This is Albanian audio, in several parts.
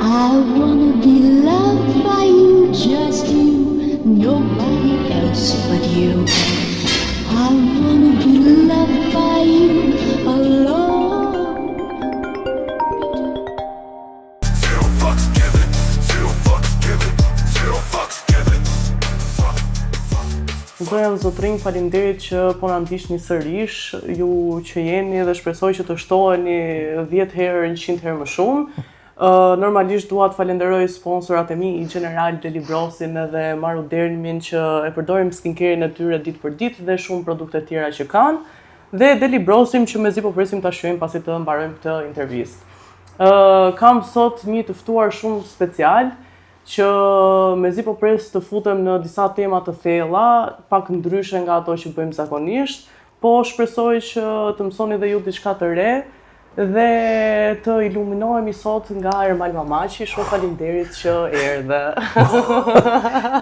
I wanna be loved by you, just you, nobody else but you. I wanna be loved by you alone. Zero fucks given, zero fucks given, zero fucks given. Zoja dhe zotrinj, faleminderit që po na ndiqni sërish, ju që jeni dhe shpresoj që të shtoheni 10 herë, 100 herë më shumë. Normalisht dua të falenderoj sponsorat e mi, i General Delibrosin edhe Marudermin që e përdorim skincare-in e tyre ditë për ditë dhe shumë produkte tjera që kanë. Dhe Delibrosim që mezi po presim ta shohim pasi të mbarojmë këtë intervistë. Kam sot një të ftuar shumë special që mezi po pres të futem në disa tema të thella, pak ndryshe nga ato që bëjmë zakonisht, po shpresoj që të mësoni dhe ju diçka të re dhe të iluminohemi sot nga Ermal Mamaçi. Shumë faleminderit që erdhe.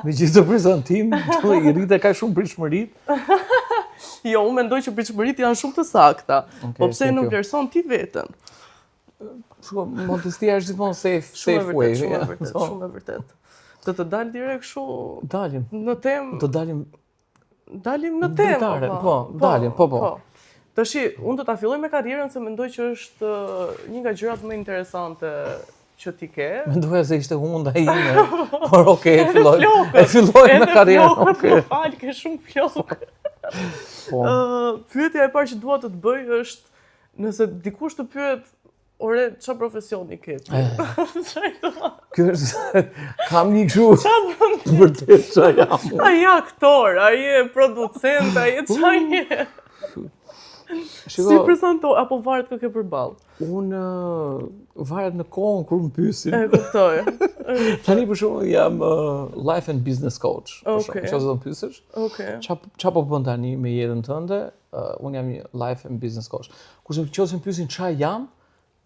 Me gjithë të prezantim, i rritë ka shumë pritshmëritë. Jo, unë mendoj që pritshmëritë janë shumë të sakta. Po pse thank nuk you. vlerëson ti veten? Modestia është gjithmonë safe way. Shumë e vërtet. Të dalë direkt kështu Dalim, në temë. do dalim Dalim në temë. dritare, dalim, po. Tashi, unë do ta filloj me karrierën se mendoj që është një nga gjërat më interesante që ti ke. Mendoja se ishte hunda ime, por okay, e filloj me karrierën. Okay. Fal, ke shumë flokë. Po. Pyetja e parë që dua të të bëj është nëse dikush të pyet, ore, çfarë profesioni ke ti? Kjo është kam një kështu vërtet çfarë jam. Ai je aktor, ai je producent, ai je çfarë je? Si prezanto apo varet kë ke përballë? Unë varet në kohën kur më pyesin. E kuptoj. Tani për shembull jam life and business coach. Okej. Çfarë do të pyesësh? Okej. Çfarë po bën tani me jetën tënde? Unë jam një life and business coach. Kurse nëse më pyesin çfarë jam,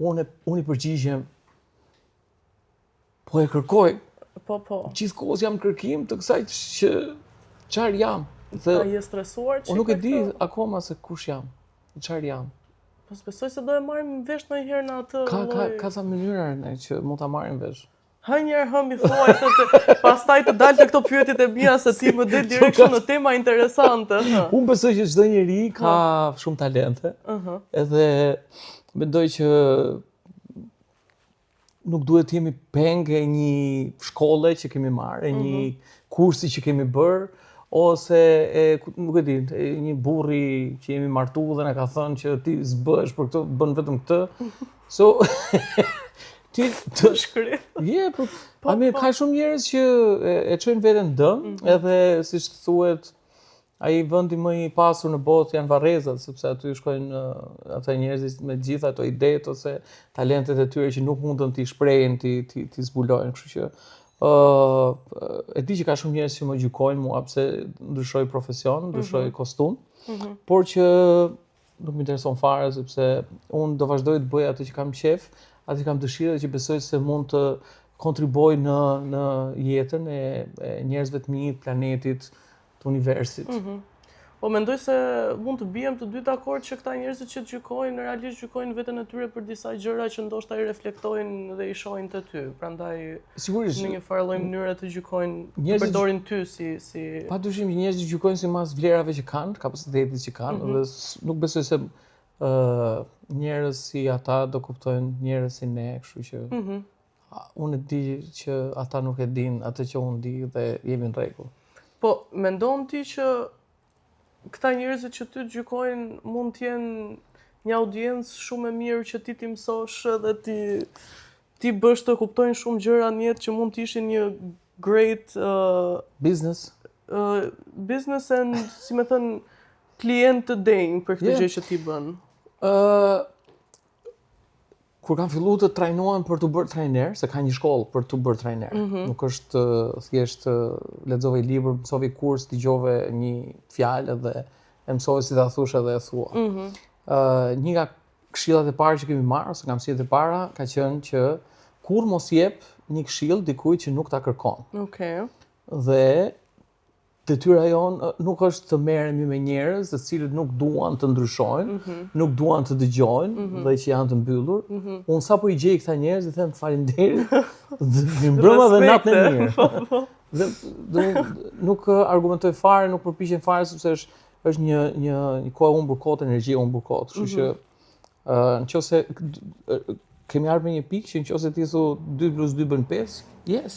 unë i përgjigjem po e kërkoj. Po. Gjithkohës jam kërkim të kësaj që çfarë jam. Dhe A je stresuar çik? unë nuk e di akoma se kush jam. Çfarë jam. Po s'besoj se do e marrim vesh ndonjëherë në atë lloj. Ka sa mënyra ne që mund ta marrim vesh. Ha njerë hëmbi thuaj se të, pastaj të dalë të këto pyetjet e mia se ti më del direkt në tema interesante. Unë besoj që çdo njeri ka shumë talente. Edhe mendoj që nuk duhet të jemi peng e një shkolle që kemi marrë, e një kursi që kemi bërë, ose nuk e di, një burri që jemi martu dhe na ka thënë që ti s'bësh për këtë, bën vetëm këtë. So ti të Shkri. ka shumë njerëz që e çojnë veten dëm, edhe siç thuhet, ai vendi më i pasur në botë janë varrezat, sepse aty shkojnë ata njerëzit me gjitha ato idetë ose talentet e tyre që nuk mundën t'i shprehin, t'i zbulojnë, kështu që e di që ka shumë njerëz që më gjykojnë mua pse ndryshoj profesion, ndryshoj kostum, por që nuk më intereson fare sepse unë do vazhdoj të bëj atë që kam qef, atë që kam dëshirë dhe që besoj se mund të kontribuoj në jetën e njerëzve të mi, të planetit, të universit. Po mendoj se mund të bijem të dy dakord që këta njerëzit që gjykojnë, realisht gjykojnë veten e tyre për disa gjëra që ndoshta i reflektojnë dhe i shohin te ty. Prandaj Sigurisht në një farë lloj mënyre të gjykojnë, të Njerëzit- përdorin ty si padyshim që njerëzit gjykojnë sipas vlerave që kanë, kapacitetit që kanë, dhe nuk besoj se njerëz si ata do kuptojnë njerëz si ne, kështu që unë e di që ata nuk e dinë atë që unë di dhe jemi në rregull. Po, mendon ti që këta njerëzit që ty gjykojnë mund të jenë një audiencë shumë e mirë që ti t'i mësosh dhe ti bësh të kuptojnë shumë gjëra në jetë që mund të ishin një great Business. business and, si me thënë, klient të denjë për këtë Yeah. gjë që ti bën. Kur kam filluar të trajnohem për të bërë trajner, se ka një shkollë për të bërë trajner. Nuk është thjesht lexove libër, mësove kurs, dëgjove një fjalë dhe e mësove si ta thush edhe e thua. Një nga këshillat e para që kemi marrë, ose nga mësimet e para, ka qenë që kur mos jep një këshill dikujt që nuk ta kërkon. Okej. Dhe detyra jonë nuk është të merremi me njerëz të cilët nuk duan të ndryshojnë, nuk duan të dëgjojnë dhe që janë të mbyllur. Unë sapo i gjej këta njerëz i them faleminderit, dhe mbrëmë dhe natën e mirë. Dhe nuk argumentoj fare, nuk përpiqem fare sepse është një kohë humbur kohë, energji humbur kohë. Kështu që nëse kemi ardhur me një pikë që nëse ti thu 2 + 2 bën 5, yes.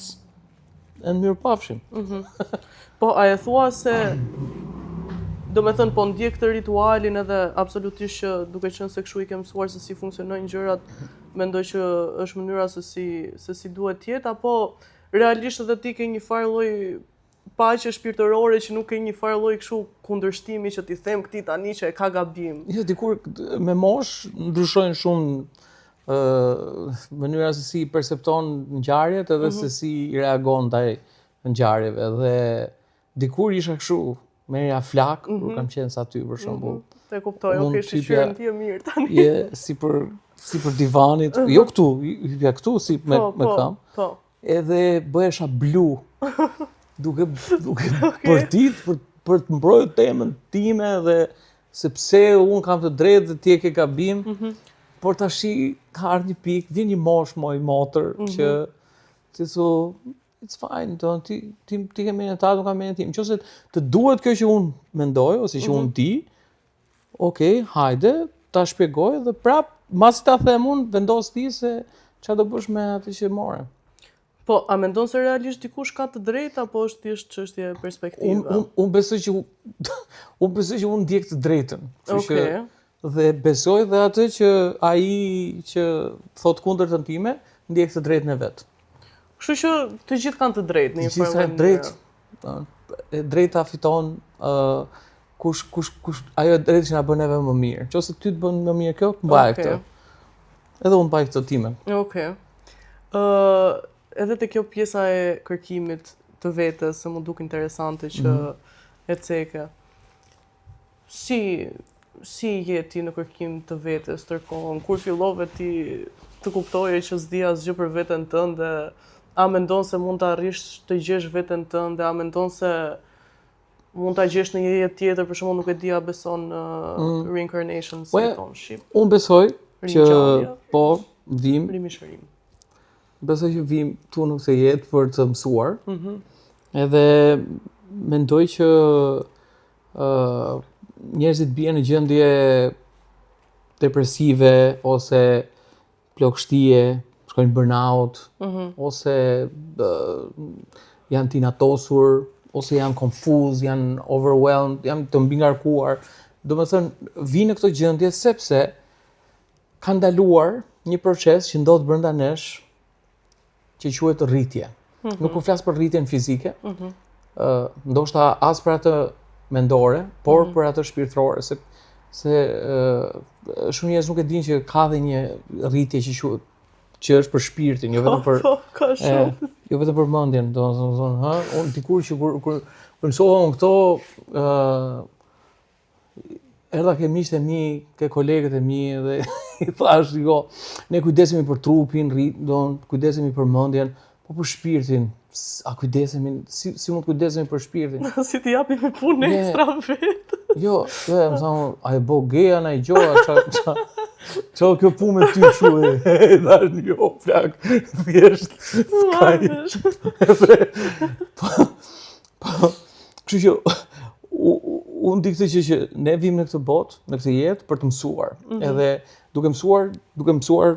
Në mirëpafshim. Po, a e thua se, do me thënë, po ndjek këtë ritualin edhe absolutisht që duke qenë se kështu i ke mësuar se si funksionojnë gjërat, mendoj që është mënyra se si duhet jetë, apo realisht edhe ti ke një farë lloj paqe shpirtërore që nuk ke një farë lloj kështu kundërshtimi që ti them këtij tani që e ka gabim. Jo, dikur me mosh ndryshojnë shumë mënyra se si percepton ngjarjet edhe se si i reagon ndaj ngjarjeve dhe dikur isha kështu merja flak kur kam qenë sa ty për shembull. Te kuptoj, okay, shiqyrën ti e mirë tani. Je si për divanit, jo këtu, hypja këtu si me kam. Po. Edhe bëhesha blu. duke përtit për të mbrojtur temën time dhe sepse un kam të drejtë dhe ti e ke gabim. Por tashi ka ardhur një pikë, vjen një mosh më i motër që ti thu it's fine, ti ke menën ta, nuk kam menën tim. Nëse të duhet kjo që unë mendoj ose që unë di, okay, hajde, ta shpjegoj dhe prap masi ta them unë, vendos ti se çfarë do bësh me atë që more. Po, a mendon se realisht dikush ka të drejtë apo është thjesht çështje perspektive? Unë besoj që unë ndjek të drejtën. Okej. Dhe besoj dhe atë që ai që thot kundërtën time ndjek të drejtën e vet. Kështu që të gjithë kanë të drejtë në një farë mënyrë. Drejt, drejta fiton kush ajo drejtë që na bën neve më mirë. Nëse ty të bën më mirë kjo, mbaj këtë. Edhe unë mbaj këtë time. Okej. Edhe te kjo pjesa e kërkimit të vetes, se më duk interesante që e ceke. Si je ti në kërkim të vetes tërkohën? Kur fillove ti të kuptoje që s'di asgjë për veten tënde? A mendon se mund të arrish të gjesh veten tënde? A mendon se mund ta gjesh në një jetë tjetër, për shembull nuk e di a beson në reincarnation si thon shqip? Unë besoj që po vim. Rimishërim. Besoj që vim tu në këtë jetë për të mësuar. Edhe mendoj që njerëzit bien në gjendje depresive ose plagështie, shkojnë burnout, ose janë tinatosur, ose janë confused, janë overwhelmed, janë të mbingarkuar. Domethënë vinë në këtë gjendje sepse kanë ndaluar një proces që ndodh brenda nesh që quhet rritje. Nuk po flas për rritjen fizike. Ndoshta as për atë mendore, por për atë shpirtërore, se shumë njerëz nuk e dinë që ka dhe një rritje që është për shpirtin, jo vetëm për jo vetëm për mendjen, domethënë, unë dikur që kur mësova unë këto, erdha ke miqtë e mi, ke kolegët e mi dhe i thash, jo, ne kujdesemi për trupin, kujdesemi për mendjen, po për shpirtin, a kujdesemi, si mund të kujdesemi për shpirtin? Si t'i japim punë ekstra vetë. Jo, më thonë, a e bo geja na i gjoa, qa kjo punë me ty kështu e dash një flak, thjesht, kështu që, unë di këtë që ne vim në këtë botë, në këtë jetë, për të mësuar. Edhe duke mësuar,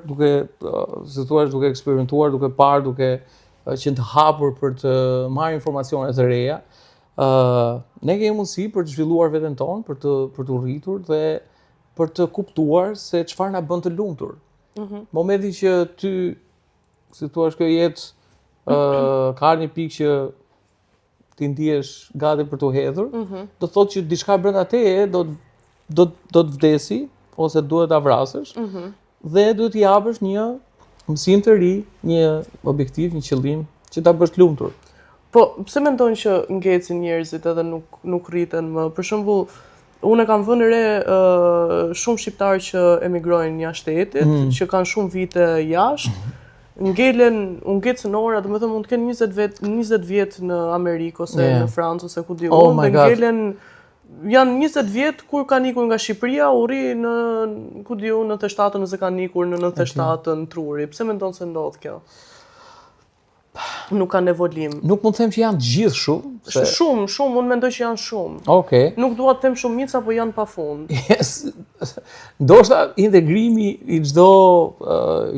duke eksperimentuar, duke parë, duke qenë të hapur për të marrë informacione të reja, ne kemi mundësi për të zhvilluar veten tonë, për të rritur dhe për të kuptuar se çfarë na bën të lumtur. Momenti që ty, si thua, kjo jetë ka një pikë që ti ndihesh gati për të hedhur, do thotë që diçka brenda teje do të vdesi ose duhet ta vrasësh dhe duhet t'i japësh një mësim të ri, një objektiv, një qëllim që ta bësh të lumtur. Po, pse mendon që ngecin njerëzit edhe nuk rriten më? Për shembull, unë kam vënë re shumë shqiptarë që emigrojnë jashtë shtetit, që kanë shumë vite jashtë, unë ngecën ora, do të thënë mund të kenë 20 vjet në Amerikë ose në Francë ose ku di Oh unë, my dhe God. ngelen janë 20 vjet kur kanë ikur nga Shqipëria, u ri në ku di unë 97 ose kanë ikur në 97 në Truri. Pse mendon se ndodh kjo? Nuk kanë evolim. Nuk mund të them që janë të gjithë shumë. Shumë, unë mendoj që janë shumë. Okej. Nuk dua të them shumica, po janë pafund. Ndoshta integrimi i çdo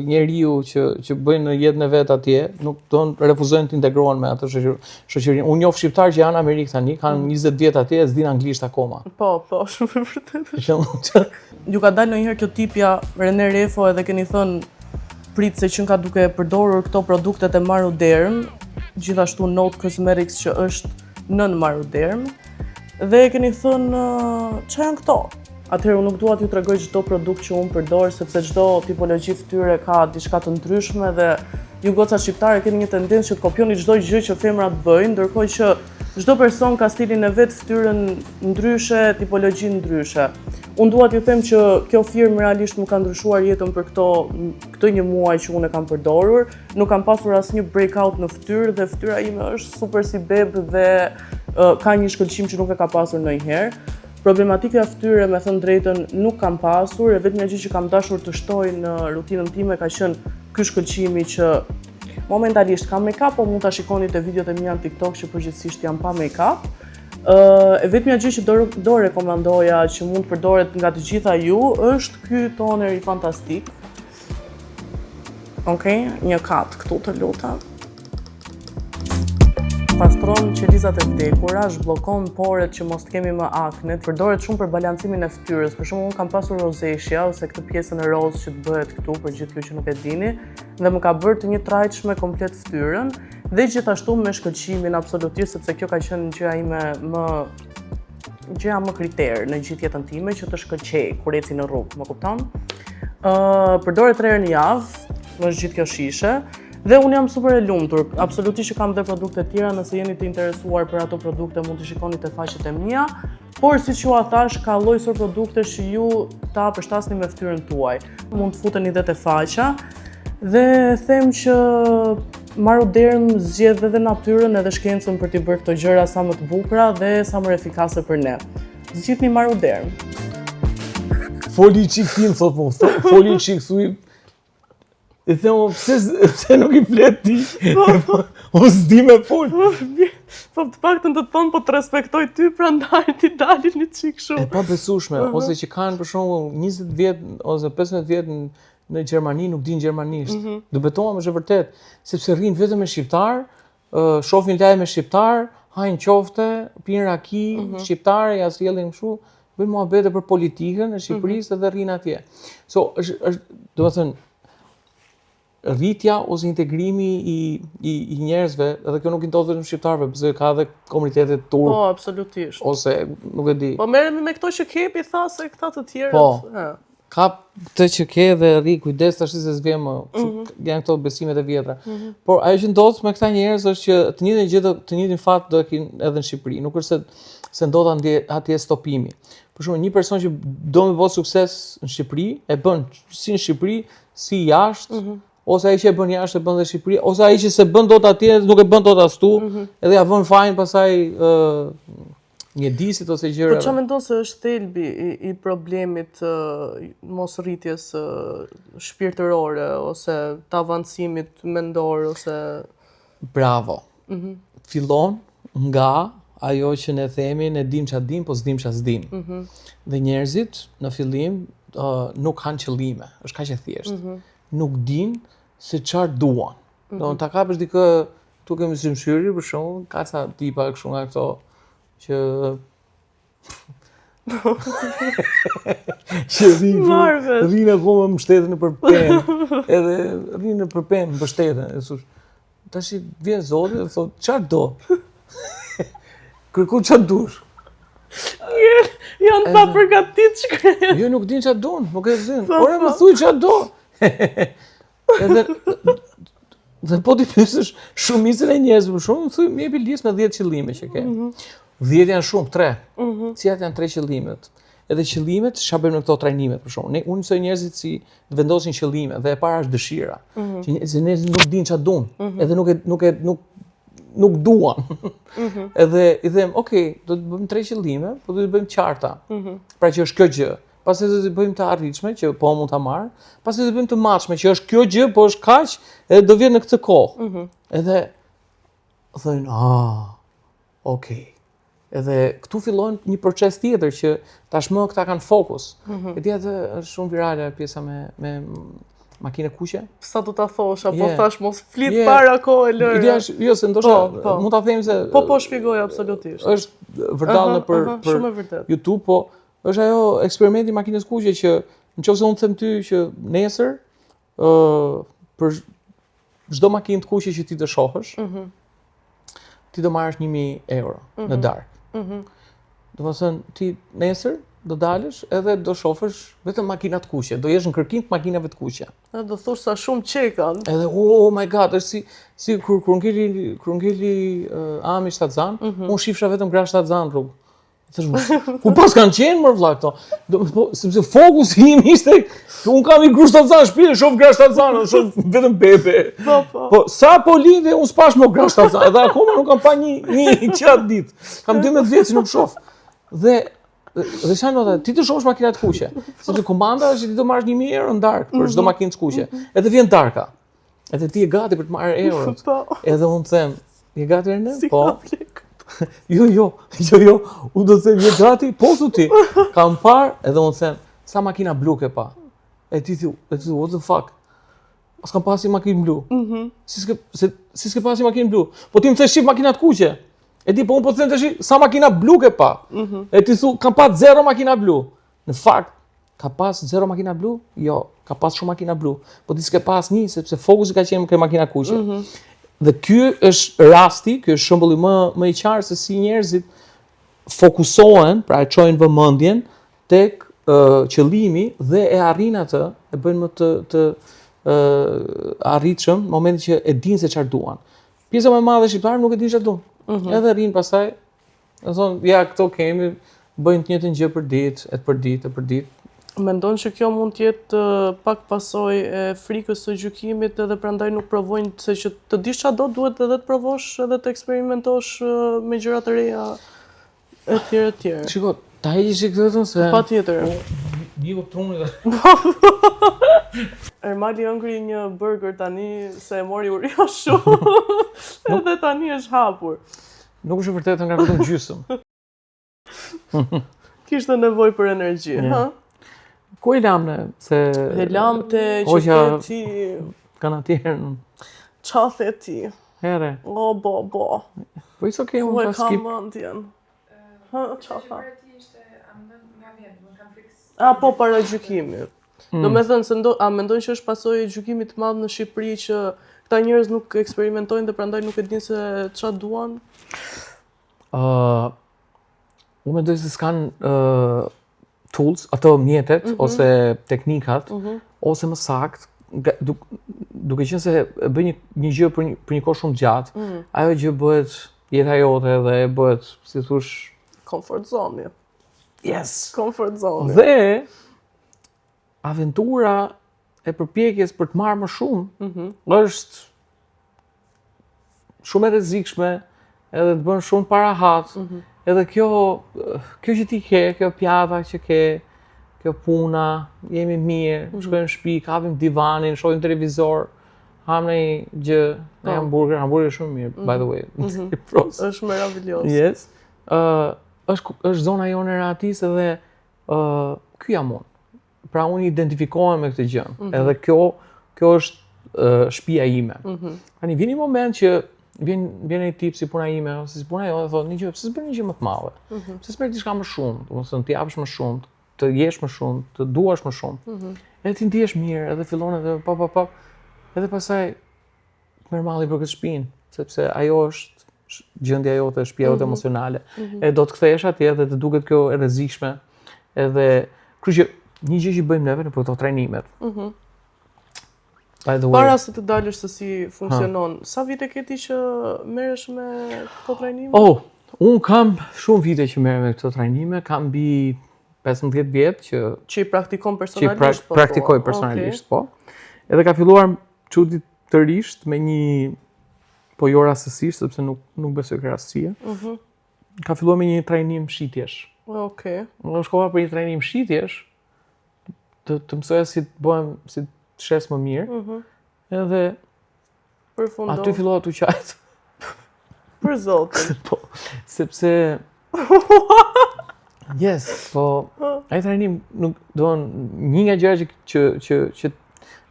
njeriu që bëjnë në jetën e vet atje, nuk refuzojnë të integrohen me atë shoqërinë. Unë njoh shqiptar që janë në Amerikë tani, kanë 20 vjet atje e s'din anglisht akoma. Po, shumë e vërtetë. Ju ka dalë ndonjëherë kjo tipja René Refo edhe keni thënë prit se që ka duke përdorur këto produktet e Maruderm, gjithashtu Note Cosmetics që është nën Maruderm, dhe keni thënë ç'a janë këto? Atëherë unë nuk dua t'ju tregoj çdo produkt që unë përdor, sepse çdo tipologji fytyre ka diçka të ndryshme dhe ju goca shqiptare keni një tendencë që të kopjoni çdo gjë që femrat bëjnë, ndërkohë që çdo person ka stilin e vet, fytyrën ndryshe, tipologji ndryshe. Unë dua t'ju them që kjo firmë realisht më ka ndryshuar jetën për këtë një muaj që unë e kam përdorur. Nuk kam pasur asnjë breakout në fytyrë dhe fytyra ime është super si beb dhe ka një shkëlqim që nuk e ka pasur ndonjëherë. Problematika e fytyrë, me thënë drejtën, nuk kam pasur, e vetmja gjë që kam dashur të shtoj në rutinën time ka qenë ky shkëlqimi që momentalisht kam make-up, po mund ta shikoni te videot e mia në TikTok që përgjithsisht janë pa make-up. E vetmja gjë që do rekomandoja që mund të përdoret nga të gjitha ju është ky toner i fantastik. Okej, një kat këtu të lutem. Pastron qelizat e vdekura, zhbllokon poret që mos të kemi më akne, përdoret shumë për balancimin e fytyrës. Për shembull, unë kam pasur rozeshja ose këtë pjesën e rozë që të bëhet këtu për gjithë ju që nuk e dini, dhe më ka bërë të një trajtshme komplet fytyrën, dhe gjithashtu me shkëlqimin absolutisht, sepse kjo ka qenë gjëja më kriter në gjithë jetën time që të shkëlqej kur eci në rrugë, më kupton? Përdoret 3 herë në javë, në gjithë kjo shishe. Dhe unë jam super e lumtur, absolutisht që kam dhe produkte tjera, nëse jeni të interesuar për ato produkte mund të shikoni te faqet e mia, por siç ju thash, ka lloj produkte që ju ta përshtasni me fytyrën tuaj. Mund të futeni dhe te faqja dhe them që Maruderm zgjedh edhe natyrën edhe shkencën për t'i bërë këto gjëra sa më të bukura dhe sa më efikase për ne. Zgjidhni Maruderm. Foli çik tim thot mu, foli çik thuj. E them pse nuk i flet ti? O s'di me fol. Po të paktën të thonë po të respektoj ty, prandaj ti dalin një çik shumë. E pa besueshme, ose që kanë për shembull 20 vjet ose 15 vjet në Gjermani nuk din gjermanisht. Do betohem është e vërtet, sepse rrin vetëm me shqiptar, shohin lajme me shqiptar, hajnë qofte, pinë raki, shqiptarë ja sjellin kështu, bëjnë muhabete për politikën e Shqipërisë dhe rrin atje. So është do të thënë rritja ose integrimi i njerëzve, edhe kjo nuk i ndodh vetëm shqiptarëve, pse ka edhe komunitete turp. Po, absolutisht. Ose nuk e di. Po merremi me këto që kepi, tha se këta të tjerët. Po. Ka të që ke dhe rri kujdes tash se s'vjen më. Janë këto besimet e vjetra. Por ajo që ndodh me këta njerëz është që të njëjtin fat do e kenë edhe në Shqipëri. Nuk është se ndodh atje stopimi. Për shembull, një person që do me bëj sukses në Shqipëri, e bën si në Shqipëri, si jashtë, ose ai që e bën jashtë e bën në Shqipëri, ose ai që se bën dot atje nuk e bën dot as tu, edhe ja vën fajin pastaj mjedisit ose gjëra. Po çfarë mendon se është thelbi i problemit mos rritjes shpirtërore ose të avancimit mendor ose bravo. Fillon nga ajo që ne themi, ne dim ç'a dim, po s'dim ç'a s'dim. Dhe njerëzit në fillim nuk kanë qëllime, është kaq e thjeshtë. Nuk din se çfarë duan. Do ta kapësh dikë, tu kemi si mshyri për shembull, ka ca tipa kështu nga këto që që rrinë akoma më mbështeten nëpër pemë, edhe rrinë nëpër pemë mbështeten. Tash vjen Zoti dhe thotë, çfarë do? Kërko çfarë dush. Janë pa përgatit shkret. Jo, nuk din çfarë don, nuk e din. Ora më thuaj çfarë do. Dhe po ti pyesësh shumicën e njerëzve, për shembull, thuaj më jepi listë me 10 qëllime që ke. 10 janë shumë, 3. Cilat janë 3 qëllimet? edhe qëllimet çfarë bëjmë në këto trajnime për shkakun. Unë mësoj njerëzit si të vendosin qëllime dhe e para është dëshira. Që njerëzit nuk dinë çfarë duan, edhe nuk duan. Edhe i them, okay, do të bëjmë 3 qëllime, po do të bëjmë qarta. Pra që është kjo gjë. Pastaj do të bëjmë të arritshme që po mund ta marr, pastaj do të bëjmë të matshme që është kjo gjë, po është kaq, edhe do vjen në këtë kohë. Edhe thonë, okay. Edhe këtu fillon një proces tjetër që tashmë këta kanë fokus. E dia është shumë virale pjesa me makinë kuqe. Sa do ta thosh, apo thash mos flit para kohë lërë. Ideja është, jo se ndoshta mund ta them se Po shpjegoj absolutisht. Është vërtet shumë e vërtet. YouTube, po është ajo eksperimenti i makinës kuqe që nëse unë them ty që nesër për çdo makinë të kuqe që ti të shohësh, ti do marrësh 1000 euro në darkë. Domethënë ti nesër do dalësh edhe do shohësh vetëm makina të kuqe, do jesh në kërkim të makinave të kuqe. Do thosh sa shumë çekan. Edhe oh my god, është si kur ngeli Ami Shtazan, unë shifsha vetëm gra Shtazan rrugë. Ku pas kanë qenë më vlla këto? Sepse fokusi im ishte un kam i grush Shtazan në shtëpi, shoh gra Shtazan, shoh vetëm bebe. Po sa po lindë un s'pash më gra Shtazan, edhe akoma nuk kam pa një çat ditë. Kam 12 vjet që nuk shoh. Dhe çfarë nota, ti të shohësh makinat kuqe. Sepse komanda është që ti do marrësh 1000 euro në darkë për çdo makinë të kuqe. Edhe vjen darka. Edhe ti je gati për të marrë eurot. Edhe un them, je gati Erne? Po. Jo, unë do të them, je gati? Po thu ti. Kam parë, edhe unë them, sa makina blu ke pa? E ti thu, what the fuck? As kam pasi makinë blu. Si s'ke pasi makinë blu? Po ti më the shif makinat kuqe. E ti po unë po të them tash, sa makina blu ke pa? E ti thu, kam pas 0 makina blu. Në fakt, ka pas 0 makina blu? Jo, ka pas shumë makina blu. Po ti s'ke pas një, sepse fokusi ka qenë ke makina kuqe. Dhe ky është rasti, ky është shembulli më i qartë se si njerëzit fokusohen, pra e çojnë vëmendjen tek qëllimi dhe e arrin atë, e bëjnë më të arritshëm në momentin që e dinë se çfarë duan. Pjesa më e madhe e shqiptarëve nuk e dinë çfarë duan. Edhe rrin pastaj, e thonë, ja këto kemi, bëjnë të njëjtën gjë për ditë. Mendon që kjo mund të jetë pak pasojë e frikës së gjykimit edhe prandaj nuk provojnë se që të dish çfarë do duhet edhe të provosh edhe të eksperimentosh me gjëra të reja etj. Shiko, ta heqish këtë se patjetër. Diu truni. Ermali ëngri një burger tani se e mori uria shumë. Edhe tani është hapur. Nuk është e vërtetë nga vetëm gjysmë. Kishte nevojë për energji, ha? Ku e lamne? Se e lamte që ke ti. Kanë atjerë. Qa the ti? Here. O, bo. Po it's okay, unë pas skip. Ku e kam mendjen? Qa tha? A po para gjykimit. Do me thënë, a mendojnë që është pasojë e gjykimit të madh në Shqipëri që këta njerëz nuk eksperimentojnë dhe prandaj nuk e dinë se çfarë duan? Unë mendoj se s'kan tools, ato mjetet ose teknikat, ose më sakt, duke qenë se bëj një gjë për një kohë shumë gjatë, ajo gjë bëhet jeta jote dhe bëhet, si thush, comfort zone. Yes. Comfort zone. Dhe aventura e përpjekjes për të marrë më shumë është shumë e rrezikshme, edhe të bën shumë parahat. Edhe kjo që ti ke, kjo pjata që ke, kjo puna, jemi mirë, shkojmë në shtëpi, kapim divanin, shohim televizor, ham një gjë, një hamburger shumë mirë, by the way. Është meraviglios. Yes. Është zona jone e rahatisë edhe ky jam unë. Pra unë identifikohem me këtë gjë. Edhe kjo është shtëpia ime. Tani vjen një moment që vjen një tip si puna ime ose si puna jote, thotë një gjë, pse s'bën një gjë më të madhe? Pse s'merr diçka më shumë, domethënë të japësh më shumë, të jesh më shumë, të duash më shumë. Edhe ti ndihesh mirë, edhe fillon edhe pa. Edhe pastaj merr malli për këtë shtëpinë, sepse ajo është gjendja jote, shtëpia jote emocionale. E do të kthehesh atje dhe të duket kjo e rrezikshme. Edhe kështu që një gjë që bëjmë neve në këto trajnimet. Para se të dalësh se si funksionon, sa vite ke ti që merresh me këto trajnime? Unë kam shumë vite që merrem me këto trajnime, kam mbi 15 vjet Që i praktikon që personalisht, praktikoj personalisht, po. Edhe ka filluar çuditërisht me një, po jo rastësisht, sepse nuk besoj ka rastësie. Ka filluar me një trajnim shitjesh. Okej. Unë shkova për një trajnim shitjesh, të mësoja si të bëhem, si të shes më mirë. Edhe Përfundon. aty fillova të qajt. Për zotin. Po, sepse yes, po ai trajnim nuk një nga gjërat që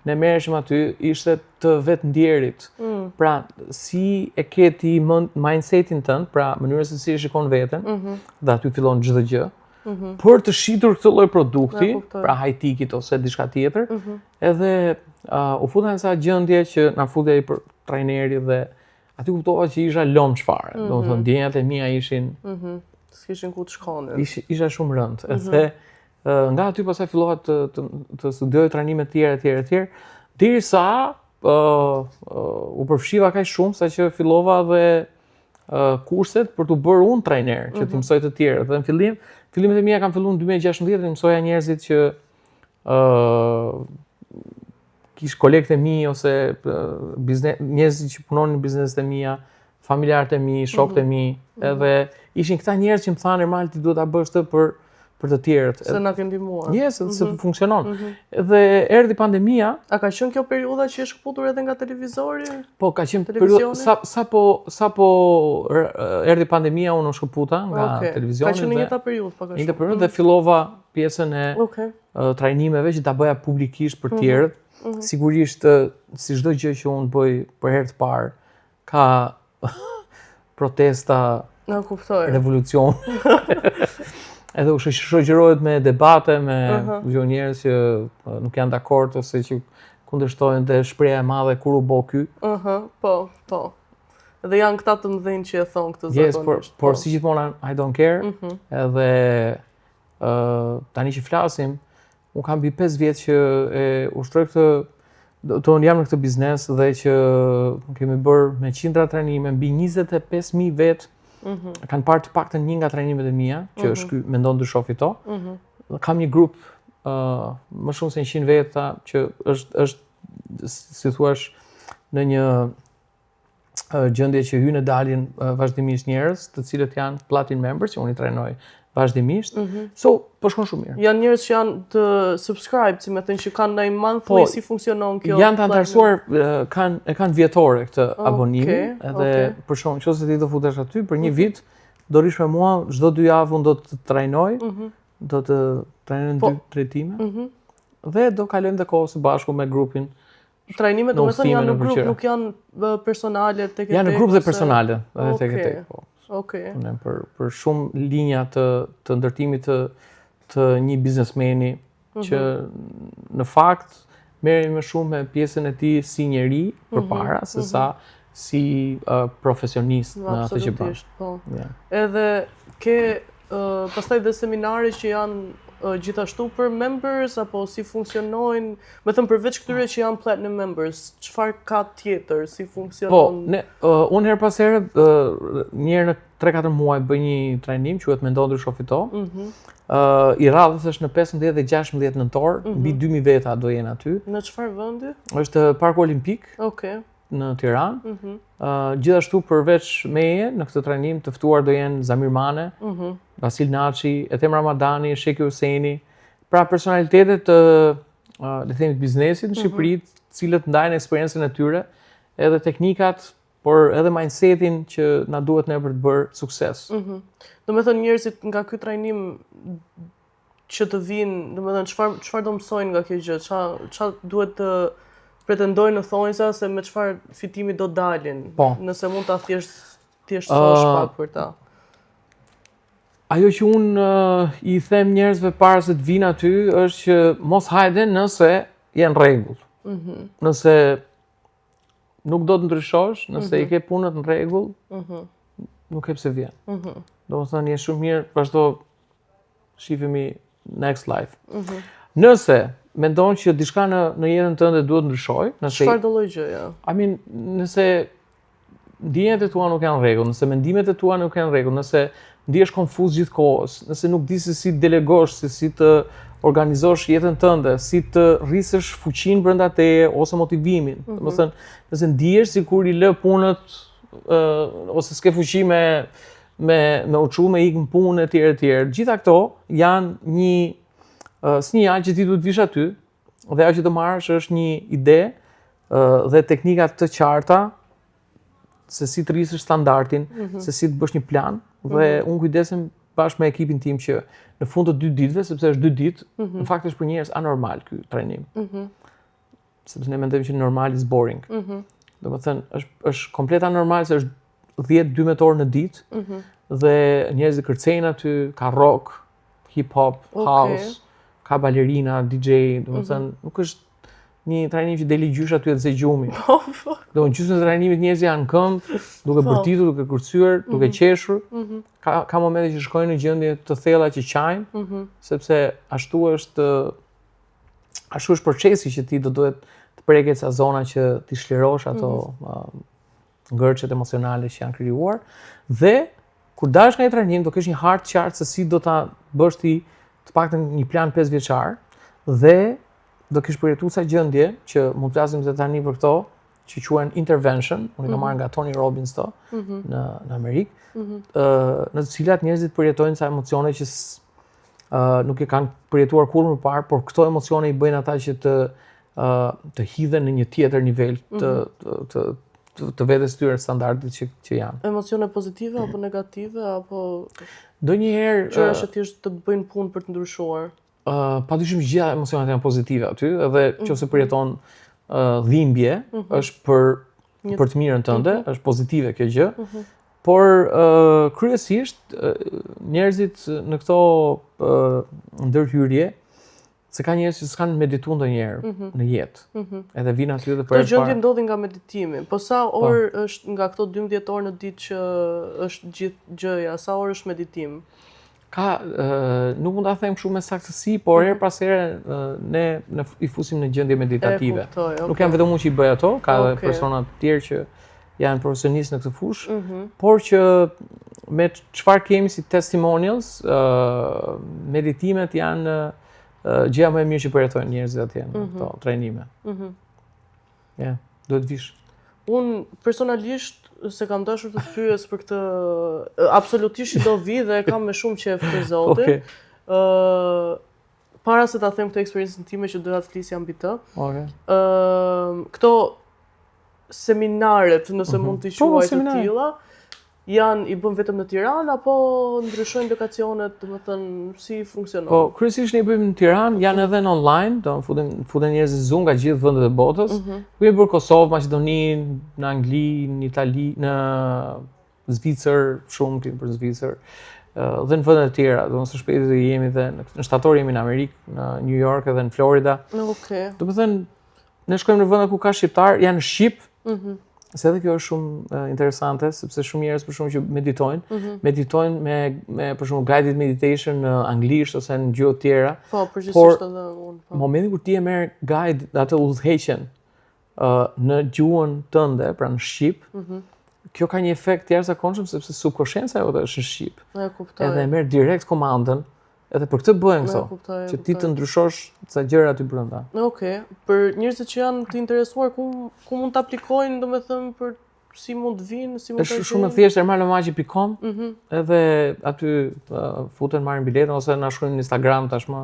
ne merreshim aty ishte të vetë ndjerit. Pra, si e ke ti mindsetin tënd, pra mënyrën se si e shikon veten, dhe aty fillon çdo gjë. Për të shitur këtë lloj produkti, pra high-ticket ose diçka tjetër, edhe u futa në sa gjendje që na futej për trajneri dhe aty kuptova që isha lom çfarë. Domethënë ndjenjat e mia ishin s'kishin ku të shkonin. Isha shumë rënd. Edhe nga aty pastaj fillova të studioj trajnime të tjera, derisa u përfshiva kaq shumë sa që fillova dhe kurset për të bërë unë trajner, që të mësoj të tjerë. Dhe në fillimet e mia kanë filluar në 2016 dhe mësoja njerëzit që kish kolegët e mi ose njerëzit që punonin në bizneset e mia, familjarët e mi, shokët e mi, edhe ishin këta njerëz që më thanë normal ti duhet ta bësh të për të tjerët. Se na ke ndihmuar. Yes, se funksionon. Dhe erdhi pandemia. A ka qenë kjo periudha që je shkputur edhe nga televizori? Po, ka qenë periudha sapo erdhi pandemia unë u shkëputa nga televizioni. Ka qenë një njëta periudhë pak a shumë. Një periudhë dhe fillova pjesën e trajnimeve që ta bëja publikisht për tjerët. Sigurisht, si çdo gjë që unë bëj për herë të parë, ka protesta, revolucion. Edhe u shoqërohet me debate, me njerëz që nuk janë dakord ose që kundërshtojnë dhe shpreha e madhe kur u bë ky. Po. Edhe janë këta të mëdhenj që e thon këtë zakonisht. Yes, por si gjithmonë I don't care. Edhe tani që flasim, unë kam mbi 5 vjet që e ushtroj unë jam në këtë biznes dhe që kemi bërë me qindra trajnime, mbi 25.000 vet kanë parë të paktën një nga trajnimet e mia, që është ky mendon të shoh fito. Kam një grup më shumë se 100 veta që është si thua në një gjendje që hyn e dalin vazhdimisht njerëz, të cilët janë platinum members, që unë i trajnoj vazhdimisht. So, po shkon shumë mirë. Janë njerëz që janë të subscribe, si me thënë që kanë ndaj monthly, si funksionon kjo? Janë të antarësuar, kanë vjetore këtë abonimi, edhe për shkak nëse ti do futesh aty për një vit, do rish me mua çdo 2 javë unë do të trajnoj, do të trajnoj 2-3 time, dhe do kalojmë dhe kohë së bashku me grupin. Trajnimet do të thënë janë në grup, nuk janë personale tek janë në grup dhe personale, edhe tek po. Okej. Për shumë linja të ndërtimit të një biznesmeni që në fakt merrem më shumë me pjesën e tij si njeri përpara se sa si profesionist në atë që bën. Po. Edhe ke pastaj dhe seminare që janë gjithashtu për members apo si funksionojnë, me thënë përveç këtyre që janë platinum members, çfarë ka tjetër, si funksionon? Po, unë her pas here një herë në 3-4 muaj bëj një trajnim quhet Mendon të shoh fito. I radhës është në 15 dhe 16 nëntor, mbi 2000 veta do jenë aty. Në çfarë vendi? Është Parku Olimpik. Okej. Në Tiranë. Gjithashtu përveç meje në këtë trajnim të ftuar do jenë Zamir Mane, Vasil Naçi, Ethem Ramadani, Sheki Huseni, pra personalitetet të le të themi biznesit në Shqipëri, të cilët ndajnë eksperiencën e tyre, edhe teknikat, por edhe mindsetin që na duhet ne për të bërë sukses. Do me thënë njerëzit nga ky trajnim që të vinë, do me thënë çfarë do mësojnë nga kjo gjë, çfarë duhet të pretendojnë në thonjza se me çfarë fitimi do dalin, nëse mund ta thjeshtësosh pak për ta. Ajo që unë i them njerëzve para se të vinë aty është që mos hajden nëse janë rregull. Nëse nuk do të ndryshosh, nëse i ke punët në rregull, nuk e pse vjen. Domethënë je shumë mirë, vazhdo shifemi next life. Nëse mendon që diçka në jetën tënde duhet ndryshoj, nëse çfarë do lloj gjëja? I mean, nëse ndjenjat e tua nuk janë rregull, nëse mendimet e tua nuk janë rregull, nëse ndihesh konfuz gjithkohës, nëse nuk di se si të delegosh, se si të organizosh jetën tënde, si të rrisësh fuqinë brenda teje ose motivimin. Domethënë, nëse ndihesh sikur i lë punët ose s'ke fuqi me uçu, me ikë në punë etj. Gjitha këto janë një sinjal që ti duhet vish aty dhe ajo që të marrësh është një ide dhe teknika të qarta se si të rrisësh standardin, se si të bësh një plan dhe unë kujdesem bashkë me ekipin tim që në fund të 2 ditëve, sepse është 2 ditë, në fakt është për njerëz anormal ky trajnim. Sepse ne mendojmë që normal is boring. Domethënë është komplet anormal se është 10-12 orë në ditë dhe njerëzit kërcejnë aty, ka rock, hip hop, house, ka balerina, DJ, domethënë nuk është një trajnim që deli gjysh aty edhe se gjumi. Domethënë gjysmë e trajnimit njerëzit janë në këmbë, duke bërtitur, duke kërcyer, duke qeshur. Ka momente që shkojnë në gjendje të thella që qajnë, sepse ashtu është procesi që ti do duhet të preket sa zona që ti shlirosh ato ngërçet emocionale që janë krijuar dhe kur dalësh nga një trajnim do kesh një hartë qartë se si do ta bësh ti të paktën një plan 5 vjeçar dhe do kish përjetuar sa gjendje që mund të flasim se tani për këto që quhen intervention, unë kam marrë nga Tony Robbins to në Amerikë, në të cilat njerëzit përjetojnë sa emocione që nuk e kanë përjetuar kurrë më parë, por këto emocione i bëjnë ata që të hidhen në një tjetër nivel të vetes tyre standardit që janë. Emocione pozitive apo negative apo ndonjëherë gjëra që thjesht të bëjnë punë për të ndryshuar. Padyshim që gjitha emocionet janë pozitive aty, edhe nëse përjeton dhimbje, është për të mirën tënde, është pozitive kjo gjë. Por kryesisht njerëzit në këto ndërhyrje se ka njerëz që s'kan medituar ndonjëherë në jetë. Edhe vinë aty dhe për Kjo gjendje ndodhi nga meditimi. Po sa orë është nga këto 12 orë në ditë që është gjithë gjëja, sa orë është meditim? Nuk mund ta them kështu me saktësi, por her pas here ne i fusim në gjendje meditative. Nuk jam vetëm unë që i bëj ato, ka edhe persona të tjerë që janë profesionistë në këtë fushë, por që me çfarë kemi si testimonials, meditimet janë gjëja më e mirë që përjetojnë njerëzit atje në këto trajnime. Duhet vish. Unë personalisht se kam dashur të pyes për këtë, absolutisht do vi dhe kam me shumë qejf për zotin. Para se ta them këtë eksperiencën time që doja të flisja mbi të. Këto seminaret, nëse mund t'i quaj të tilla, i bën vetëm në Tiranë apo ndryshojnë lokacionet, domethënë si funksionon? Po, kryesisht ne i bëjmë në Tiranë, janë edhe në online, do futen njerëz në Zoom nga gjithë vendet e botës. Ku jemi për Kosovë, Maqedoni, në Angli, në Itali, në Zvicër, shumë kemi për Zvicër. Dhe në vende të tjera, domethënë së shpejti do jemi edhe në shtator jemi në Amerikë, në New York edhe në Florida. Domethënë ne shkojmë në vende ku ka shqiptar, janë shqip. Se edhe kjo është shumë interesante, sepse shumë njerëz për shkak që meditojnë me për shembull guided meditation në anglisht ose në gjuhë të tjera. Po, përgjithsisht edhe unë. Në momentin kur ti e merr guide atë udhëheqjen në gjuhën tënde, pra në shqip, kjo ka një efekt të jashtëzakonshëm sepse subkonscienca jote është në shqip. E kuptoj. Edhe e merr direkt komandën. Edhe për këtë bëhen këto, që ti të ndryshosh ca gjëra aty brenda. Për njerëzit që janë të interesuar ku mund të aplikojnë, domethënë për si mund të vinë, si mund të është shumë e thjeshtë ermalomaqi.com, edhe aty futen marrin biletën ose na shkruajnë në Instagram tashmë.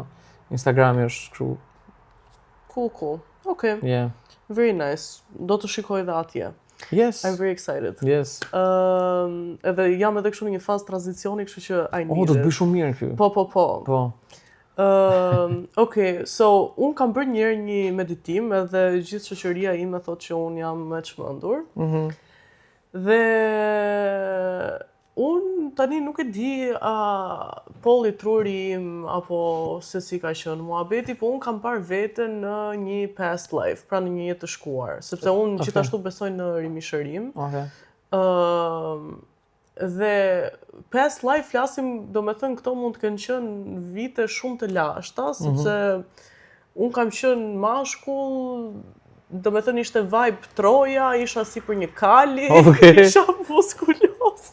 Instagrami është kështu. Cool. Very nice. Do të shikoj edhe atje. Yes. I'm very excited. Yes. Edhe jam edhe kështu në një fazë tranzicioni, kështu që I need it. Do të bëj shumë mirë këtu. Po. So unë kam bërë një meditim edhe gjithë shoqëria ime thotë që unë jam më çmendur. Dhe unë tani nuk e di polli truri im apo se si ka qenë muhabeti, po unë kam parë veten në një past life, pra në një jetë të shkuar, sepse unë gjithashtu besoj në rimishërim. Dhe past life flasim, domethënë këto mund të kenë qenë vite shumë të lashta, sepse unë kam qenë mashkull do me thënë ishte vibe Troja, isha si për një kali, Okej. isha muskulos,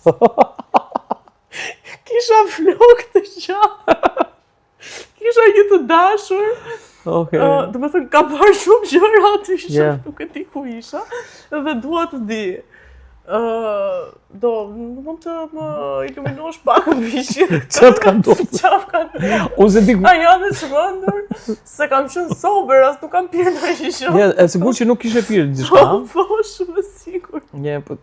kisha flokë të gjatë, kisha një të dashur, Okej. do me thënë ka parë shumë gjëra aty që Yeah. nuk e di ku isha, dhe dua të di. Mund të më iluminosh pak vishit. Çfarë ka ndodhur? Çfarë ka ndodhur? Unë se di ku... A janë të çmendur? Se kam qenë sober, as nuk kam pirë ndonjë gjë. Ja, e sigurt që nuk kishe pirë diçka. Po, shumë e sigurt. Ja, po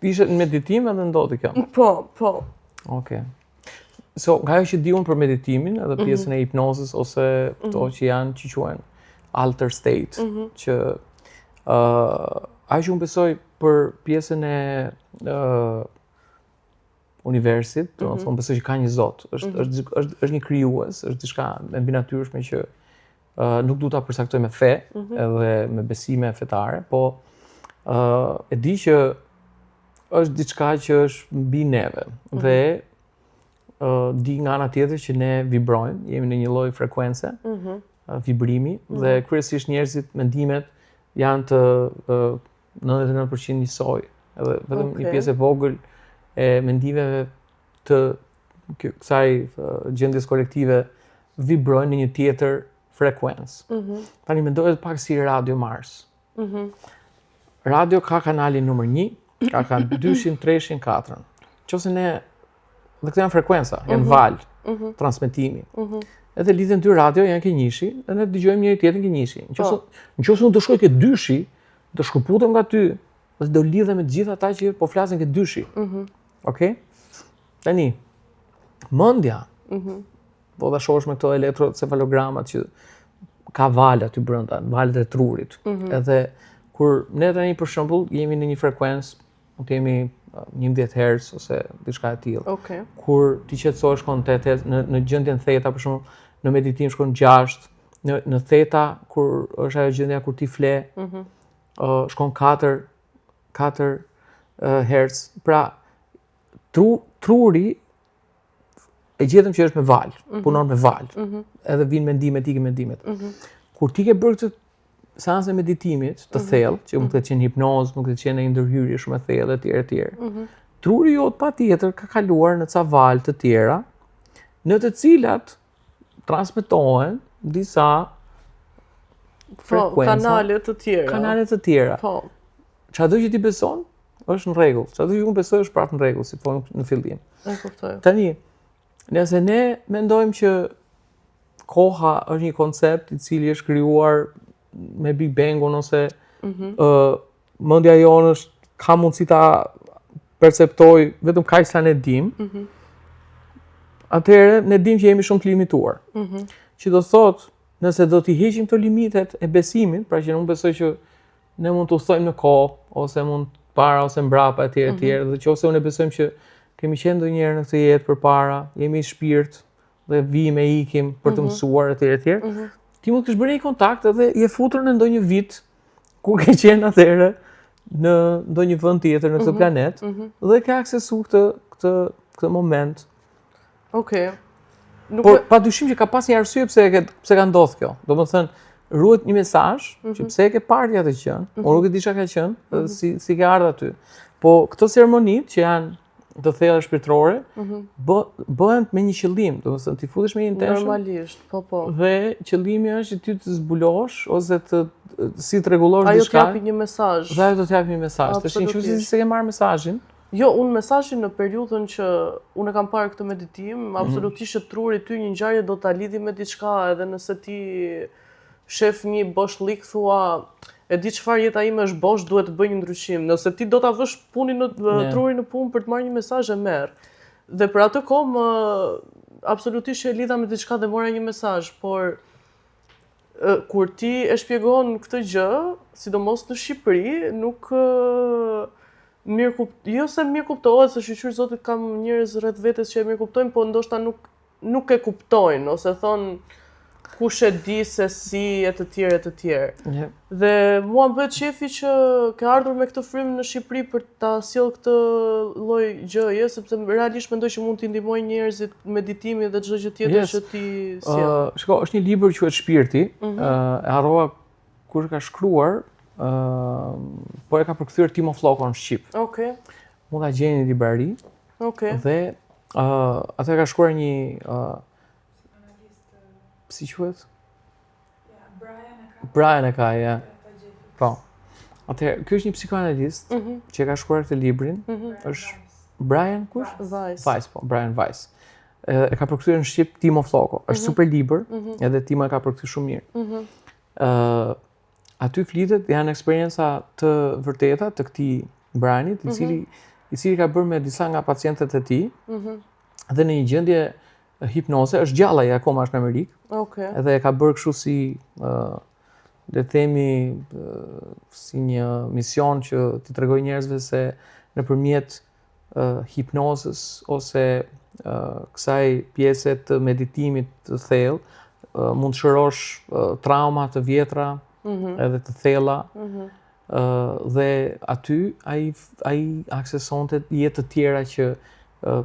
ishe në meditim edhe ndodhi kjo. Po. Okej. So, nga ajo që di unë për meditimin, edhe pjesën e hipnozës ose këto që janë që quhen alter state, që ajo që unë besoj për pjesën e universit, do të thonë besoj që ka një Zot, është një krijues, është diçka e mbinatyrshme që nuk du ta përcaktoj me fe edhe me besime fetare, po e di që është diçka që është mbi neve dhe di nga ana tjetër që ne vibrojmë, jemi në një lloj frekuence, vibrimi dhe kryesisht njerëzit mendimet janë të 99% njësoj, edhe vetëm një pjesë e vogël e mendimeve të kësaj gjendjes kolektive vibrojnë në një tjetër frekuencë. Tani mendohet pak si Radio Mars. Radio ka kanalin numër 1, ka 2-shin, 3-shin, 4-ën. Qose ne, dhe këto janë frekuenca, janë valë, transmetimi. Edhe lidhen dy radio janë ke njëshi, dhe ne dëgjojmë njëri tjetrin ke njëshi. Nëse unë do shkoj ke dyshi, do shkëputem nga ty dhe do lidhem me të gjithë ata që po flasin ke dyshi. Okej? Tani, mendja, po ta shohësh me këto elektrocefalogramat që ka valë aty brenda, valët e trurit. Edhe kur ne tani për shembull jemi në një frekuencë, mund të jemi 11 Hz ose diçka e tillë. Okej. Kur ti qetësohesh shkon 8 në gjendjen theta, për shembull, në meditim shkon 6, në theta kur është ajo gjendja kur ti fle, shkon 4 Hz. Pra truri e gjetëm që është me val, punon me val. Edhe vinë mendimet, ikën mendimet. Kur ti ke bërë këtë seansën e meditimit të thellë, që mund të qenë hipnozë, mund të qenë një ndërhyrje shumë e thellë etj. Truri jot patjetër ka kaluar në ca valë të tjera, në të cilat transmetohen disa frekuenca, kanale të tjera. Po. Çado që ti beson është në rregull. Çado që unë besoj është prapë në rregull, si thonë në fillim. E kuptoj. Tani, nëse ne mendojmë që koha është një koncept i cili është krijuar me Big Bangun ose mendja jonë ka mundësi ta perceptoj vetëm kaq sa ne dim. Atëherë ne dim që jemi shumë të limituar. Që do thotë, nëse do t'i heqim këto limitet e besimit, pra që unë besoj që ne mund të udhtojmë në kohë, ose mund para ose mbrapa etj, dhe qofse unë besojmë që kemi qenë ndonjëherë në këtë jetë përpara, jemi shpirt dhe vim e ikim për të mësuar etj. Ti mund të kesh bërë një kontakt edhe je futur në ndonjë vit ku ke qenë atëherë në ndonjë vend tjetër në këtë planet dhe ke aksesu këtë moment. Okej. Por padyshim që ka pas një arsye pse ka ndodhur kjo. Domethënë ruhet një mesazh që pse e ke parë atë gjën, unë nuk e di çka ka qenë, si ke ardhur aty. Po këto ceremonitë që janë të thella shpirtërore, bëhen me një qëllim, domethënë ti futesh me një intention. Normalisht, po. Dhe qëllimi është që ty të zbulosh ose si të rregullosh diçka. Ajo të japi një mesazh. Dhe ajo do të japi një mesazh. Tash nëse se ke marrë mesazhin. Jo, unë mesazhin në periudhën që unë kam parë këtë meditim, absolutisht truri ty një ngjarje do ta lidhi me diçka, edhe nëse ti shef një boshllik thua, e di çfarë jeta ime është bosh, duhet të bëj një ndryshim. Nëse ti do ta vësh punin trurin në punë për të marrë një mesazh e merr. Dhe për atë kohë absolutisht e lidha me diçka dhe mora një mesazh, por kur ti e shpjegon këtë gjë, sidomos në Shqipëri, nuk jo se mirë kuptohet, se shqyr Zotit kam njerëz rreth vetes që e mirë kuptojnë, po ndoshta nuk e kuptojnë, ose thonë kush e di se si e të tjerë. Dhe mua më bëhet qefi që ke ardhur me këtë frymë në Shqipëri për ta sjell këtë lloj gjëje, sepse realisht mendoj që mund t'i ndihmoj njerëzit meditimi dhe çdo gjë tjetër që ti sjell. Shiko, është një libër quhet Shpirti, e harrova kur ka shkruar, po e ka përkthyer Timo Flokon në shqip. Okej. Mund ta gjeni në librari Okej. dhe atë ka shkruar një si quhet? Brian e ka, ja. Po. Atëherë, ky është një psikoanalist që ka shkruar këtë librin, është Brian kush? Weiss, po, Brian Weiss. E ka përkthyer në shqip Timo Floko. Është super libër, edhe Timo e ka përkthyer shumë mirë. Aty flitet janë eksperienca të vërteta të këtij Brianit, i cili ka bërë me disa nga pacientët e tij. Dhe në një gjendje hipnoze, është gjallë ai akoma është në Amerikë. Okej. Edhe e ka bërë kështu si le të themi si një mision që t'i tregoj njerëzve se nëpërmjet hipnozës ose kësaj pjese të meditimit të thellë mund të shërosh trauma të vjetra edhe të thella dhe aty ai aksesonte jetë të tjera që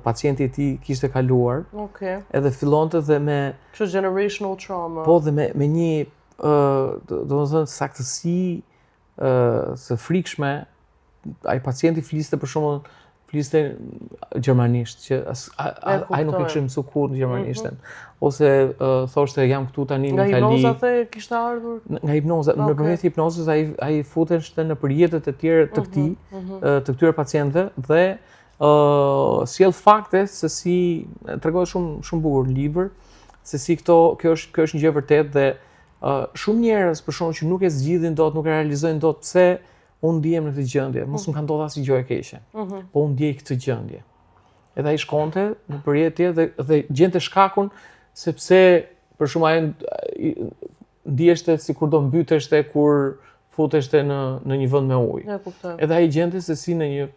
pacienti i tij kishte kaluar. Okej. Edhe fillonte dhe me Kështu generational trauma. po dhe me një domethënë saktësi së frikshme, ai pacienti fliste për shembull gjermanisht që ai nuk e kishte mësuar kurrë gjermanishten. Ose thoshte jam këtu tani në Itali. Nga hipnoza the kishte ardhur? Nga hipnoza, nëpërmjet hipnozës ai futeshte në përjetët e tjera të këtij, të këtyre pacientëve dhe sjell fakte se si tregohet shumë bukur libër, se si kjo është një gjë e vërtetë dhe shumë njerëz për shkak që nuk e zgjidhin dot, nuk e realizojnë dot pse unë ndihem në këtë gjendje, mos më ka ndodhur asnjë gjë e keqe. Po unë ndjej këtë gjendje. Edhe ai shkonte në përjetë tjetër dhe gjente shkakun sepse për shkak ai ndjeshte sikur do mbydeshte kur futeshte në një vend me ujë. Ja kuptoj. Edhe ai gjente se si në një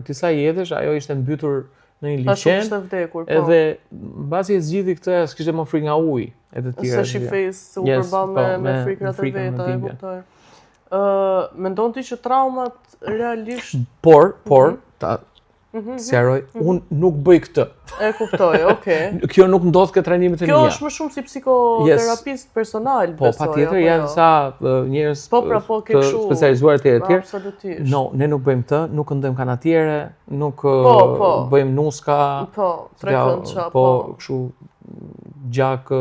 disa jetësh ajo ishte mbytur në një liçen. Ishte vdekur, po. Edhe mbasi e zgjidhi këtë, s'kishte më frikë nga uji e të tjerë. Se shifes u përball me frikrat e veta, e kuptoj. Mendon ti që traumat realisht por sqaroj, unë nuk bëj këtë. e kuptoj, okay. Kjo nuk ndodh këtë trajnimet e mia. Kjo është më shumë si psikoterapist personal, po patjetër janë sa njerëz të specializuar të tjerë. Absolutisht. No, ne nuk bëjmë këtë, nuk këndojmë kanatiere, nuk bëjmë nuska. Po, trekëndça, po, kështu gjak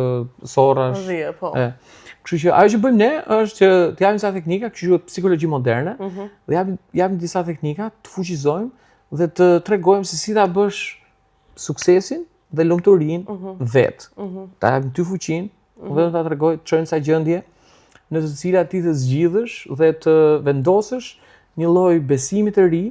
sorrash. Po. Kështu që ajo që bëjmë ne është që të japim disa teknika, që quhet psikologji moderne, dhe japim disa teknika të fuqizojmë dhe të tregojmë se si ta bësh suksesin dhe lumturinë vet. Ta japim ty fuqinë, unë vetëm ta tregoj, të çojmë sa gjendje në të cilat ti të zgjidhësh dhe të vendosësh një lloj besimi të ri,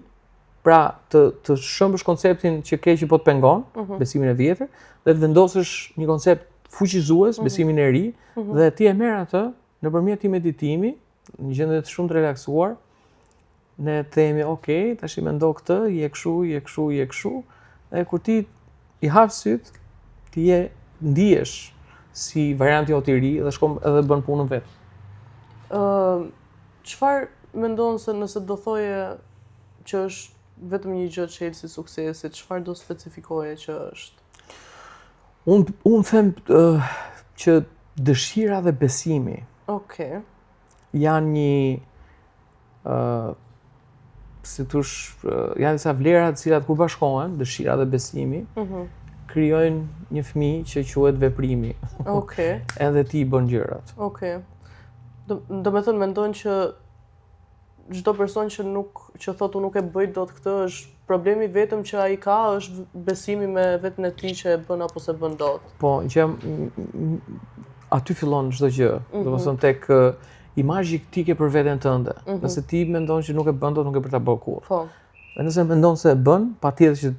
pra të shëmbësh konceptin që ke që po të pengon, besimin e vjetër, dhe të vendosësh një koncept fuqizues, besimin e ri, dhe ti e merr atë nëpërmjet një meditimi, një gjendje shumë të relaksuar, ne themi, okay, tash i mendo këtë, je kështu, dhe kur ti i hap syt, ti ndihesh si varianti jot i ri dhe shkon edhe bën punën vet. Çfarë mendon se nëse do thoje që është vetëm një gjë çelësi i suksesit, çfarë do specifikoje që është? Unë them që dëshira dhe besimi janë një si thosh, janë disa vlera të cilat kur bashkohen, dëshira dhe besimi, krijojnë një fëmijë që quhet veprimi. Edhe ti i bën gjërat. Do me thënë mendon që çdo person që thotë unë nuk e bëj dot këtë është problemi vetëm që ai ka është besimi me veten e tij që e bën apo se bën dot. Po, që aty fillon çdo gjë. Domethënë tek imazhi ti ke për veten tënde. Nëse ti mendon që nuk e bën dot, nuk e për ta bërë kurrë. Po. Dhe nëse mendon se e bën, patjetër që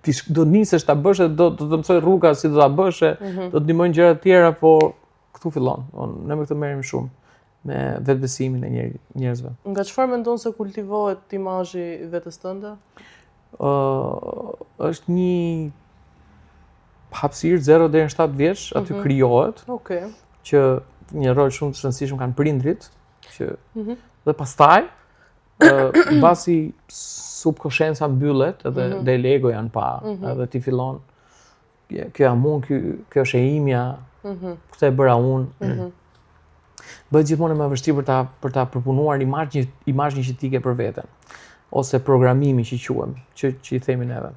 ti do nisesh ta bësh, do të mësoj rruga si do ta bësh, do të ndihmojnë gjëra të tjera, po këtu fillon. Ne me këtë merrem shumë me vetbesimin e njerëzve. Nga çfarë mendon se kultivohet imazhi i vetes tënde? Është një hapësirë 0 deri në 7 vjeç, aty krijohet. Që një rol shumë të rëndësishëm kanë prindrit, që dhe pastaj mbasi subkonscienca mbyllet, edhe del ego janë pa, edhe ti fillon kjo jam unë, kjo është e imja, këtë e bëra unë. bëhet gjithmonë më vështirë për ta përpunuar imazhin që ti ke për veten, ose programimi që quhem, që i themi neve.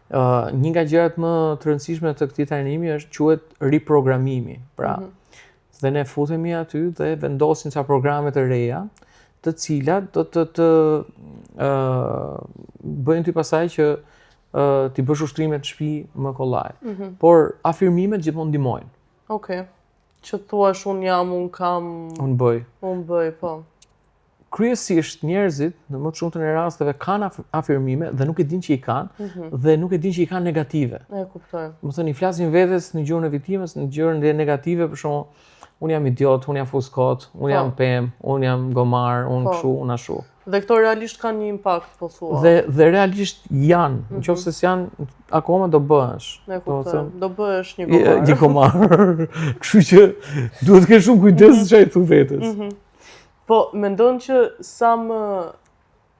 Një nga gjërat më të rëndësishme të këtij trajnimi quhet riprogramimi. Pra, dhe ne futemi aty dhe vendosin ca programe të reja, të cilat do të bëjnë ty pasaj që ti bësh ushtrimet në shtëpi më kollaj. Por afirmimet gjithmonë ndihmojnë. Okej. Që thuash unë jam, unë kam, Unë bëj. unë bëj, po. Kryesisht njerëzit në më të shumtën e rasteve kanë afirmime dhe nuk e din që i kanë dhe nuk e din që i kanë negative. E kuptoj. Më thënë, i flasin vetes në gjuhën e viktimës, në gjuhën e negative, për shembull, unë jam idiot, unë jam fuskot, unë jam pem, unë jam gomar, unë kështu, unë ashtu. Dhe këto realisht kanë një impakt, po thua. Dhe realisht janë, nëse s'janë, akoma do bëhesh. E kuptoj. Do bëhesh një gomar. Një gomar. Kështu që duhet të kesh shumë kujdes çfarë i thu vetes. Po, mendon që sa më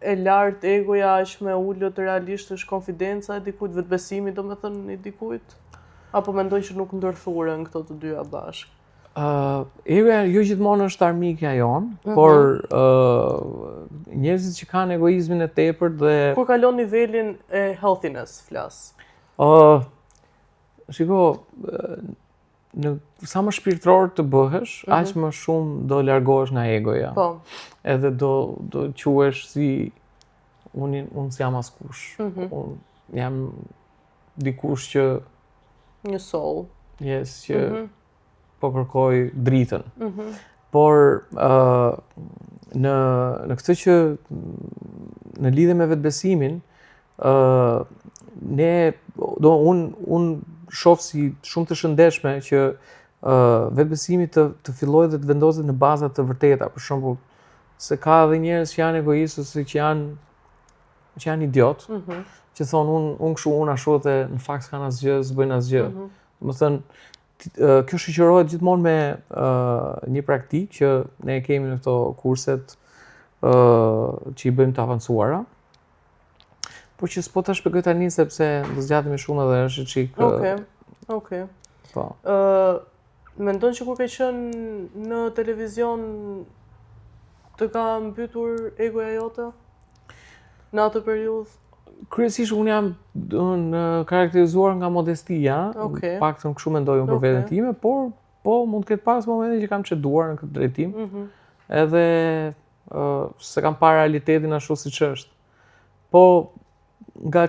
e lartë egoja aq më ulët realisht është konfidenca e dikujt, vetbesimi domethënë i dikujt? Apo mendon që nuk ndërthuren këto të dyja bashkë? Egoja jo gjithmonë është armikja jonë, por njerëzit që kanë egoizmin e tepërt dhe Kur kalon nivelin e healthiness, flas. Shiko, sa më shpirtëror të bëhesh, aq më shumë do largohesh nga egoja. Po. Edhe do quhesh si unë s'jam askush. Unë jam dikush që Një soul. që po kërkoj dritën. Por në këtë që në lidhje me vetbesimin, unë shoh si shumë të shëndetshme që vetbesimi të fillojë dhe të vendoset në baza të vërteta. Për shembull, se ka edhe njerëz që janë egoistë ose që janë idiot, që thonë unë kështu, unë ashtu dhe në fakt s'kan asgjë, s'bëjnë asgjë. Domethënë, kjo shoqërohet gjithmonë me një praktikë që ne kemi në këto kurset që i bëjmë të avancuara, por që s'po ta shpjegoj tani sepse do zgjatemi shumë edhe është çik. Okej. Po. Mendon që kur ke qenë në televizion të ka mbytur egoja jote në atë periudhë? Kryesisht unë jam karakterizuar nga modestia, paktën kështu mendoj unë për veten time, por po mund të ketë pas momente që kam çeduar në këtë drejtim. Edhe se kam parë realitetin ashtu siç është. Po nga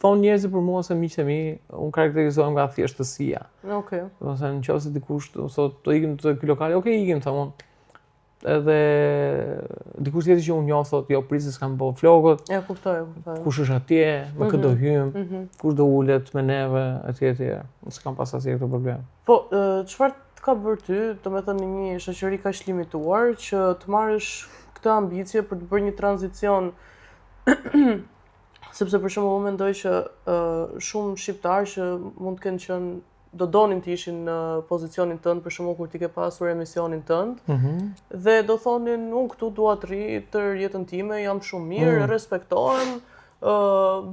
thonë njerëzit për mua se miqtë e mi, unë karakterizohem nga thjeshtësia. Domethënë nëse dikush thotë do ikim te ky lokal, ikim thamun. Edhe dikush tjetër që unë njoh thotë jo prisi s'kam bë flokët. E kuptoj. Kush është atje, me kë do hym, kush do ulet me neve, etj. Unë s'kam pas asnjë këtë problem. Po, çfarë të ka bërë ty, domethënë në një shoqëri kaq limituar, që të marrësh këtë ambicie për të bërë një tranzicion? Sepse për shembull unë mendoj që shumë shqiptarë që mund të kenë qenë do donin të ishin në pozicionin tënd, për shembull kur ti ke pasur emisionin tënd, dhe do thonin unë këtu dua të rritër jetën time, jam shumë mirë, respektohem,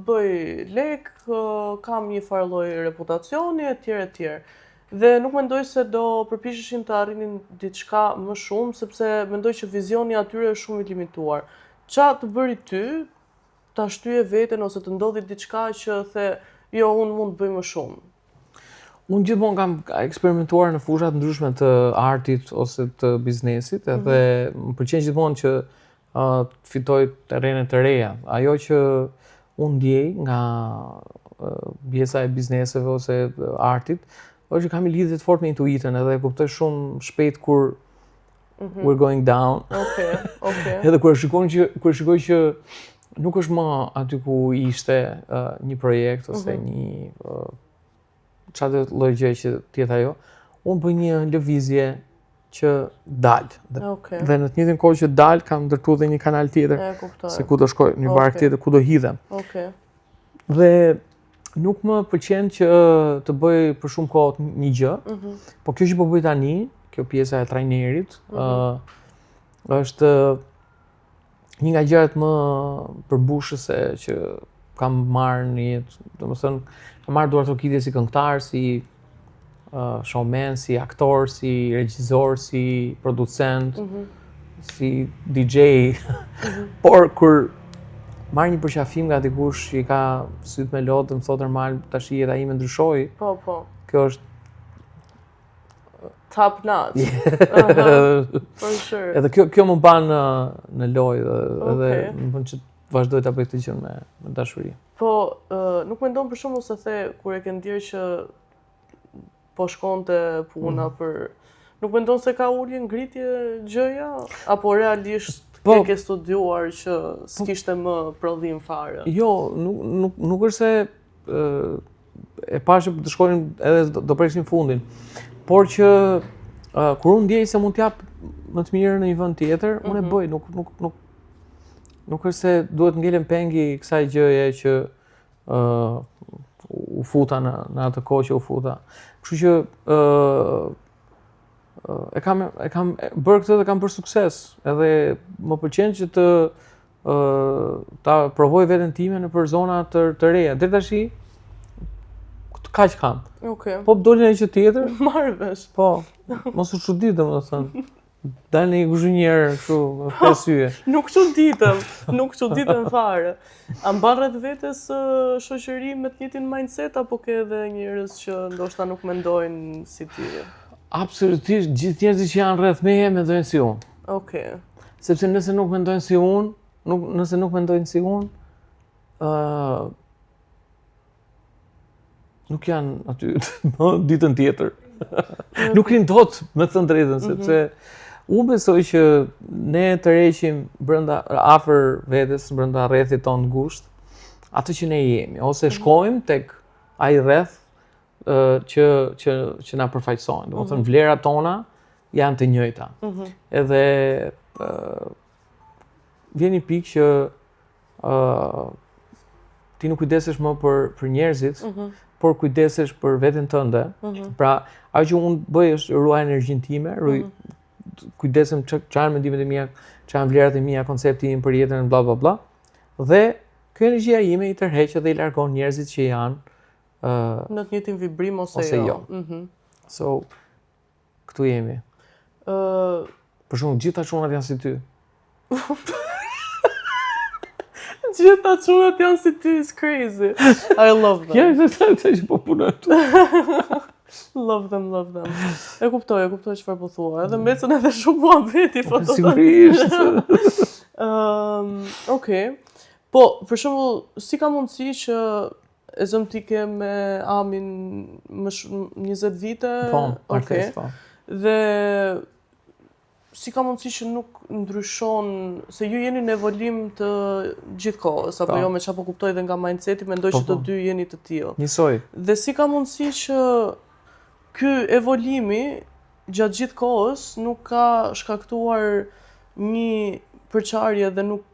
bëj lek, kam një farë lloj reputacioni etj. Dhe nuk mendoj se do përpiqeshin të arrinin diçka më shumë, sepse mendoj që vizioni atyre është shumë i limituar. Çfarë të bëri ty ta shtyje veten ose të ndodhi diçka që the jo unë mund të bëj më shumë? Unë gjithmonë kam eksperimentuar në fusha të ndryshme të artit ose të biznesit, edhe më pëlqen gjithmonë që të fitoj terrene të reja. Ajo që unë ndjej nga pjesa e bizneseve ose artit, është që kam i lidhje të fortë me intuitën, edhe e kuptoj shumë shpejt kur we're going down. Edhe kur shikoj që nuk është më aty ku ishte një projekt ose një çfarë lloj gjëje që tjetë ajo, unë bëj një lëvizje që dal. Dhe në të njëjtën kohë që dal, kam ndërtuar dhe një kanal tjetër, se ku do shkoj, një varg tjetër ku do hidhem. Dhe nuk më pëlqen që të bëj për shumë kohë një gjë, po kjo që po bëj tani, kjo pjesa e trajnerit, është një nga gjërat më përmbushëse që kam marrë në jetë. Domethënë, kam marrë duart okitje si këngëtar, si showman, si aktor, si regjisor, si producent, si DJ. Por kur marr një përqafim nga dikush që i ka syt me lotë, më thotë normal, tash jeta ime ndryshoi. Po. Kjo është Top notch. For sure. edhe kjo më ban në lojë edhe më bën që vazhdoj ta bëj këtë gjë me dashuri. Po, nuk mendon për shembull se the kur e ke ndier që po shkonte puna për nuk mendon se ka ulje ngritje gjëja apo realisht ke studiuar që s'kishte më prodhim fare? Jo, nuk është se e pashë të shkonin edhe do prekshin fundin. Por që kur unë ndjej se mund t'jap më të mirë në një vend tjetër, unë e bëj, nuk është se duhet ngelen pengi kësaj gjëje që u futa në atë kohë që u futa. Kështu që e kam bërë këtë dhe kam bërë sukses, edhe më pëlqen që ta provoj veten time nëpër zona të reja. Deri tash kaq kam. Okej. Po doli një gjë tjetër, Marr vesh. po, mos u çudit domethënë. Dal në një kuzhinier kështu me pesye. Nuk çuditëm fare. A mban rreth vetes shoqëri me të njëjtin mindset apo ke edhe njerëz që ndoshta nuk mendojnë si ti? Absolutisht, gjithë njerëzit që janë rreth meje mendojnë si unë. Okej. Sepse nëse nuk mendojnë si unë, nuk janë aty ditën tjetër. Nuk rinë dot, me thënë drejtën, sepse unë besoj që ne të reqim afër vetes, brenda rrethit tonë ngushtë, atë që ne jemi, ose shkojmë tek ai rreth që na përfaqësojnë. Domethënë vlerat tona janë të njëjta. Edhe vjen një pikë që ti nuk kujdesesh më për njerëzit, por kujdesesh për veten tënde. Pra, ajo që unë bëj është ruaj energjinë time, kujdesem çfarë janë mendimet e mia, çfarë janë vlerat e mia, koncepti im për jetën, bla bla bla. Dhe kjo energjia ime i tërheq dhe i largon njerëzit që janë në të njëjtin vibrim ose jo. So, këtu jemi. Për shembull, gjitha çunat janë si ty. Gjitha çunat janë si ty, is crazy. I love them. Ja, se që po punoj tu. Love them. E kuptoj çfarë po thua. Edhe mbetën edhe shumë muhabeti foto. Sigurisht. Okej. Po, për shembull, si ka mundësi që e zëm ti ke me Amin më 20 vite? Po, martes, po. Dhe si ka mundësi që nuk ndryshon, se ju jeni në evolim të gjithë kohës, apo jo me çfarë po kuptoj dhe nga mindseti, mendoj që të dy jeni të tillë. Njësoj. Dhe si ka mundësi që ky evolimi gjatë gjithë kohës nuk ka shkaktuar një përçarje dhe nuk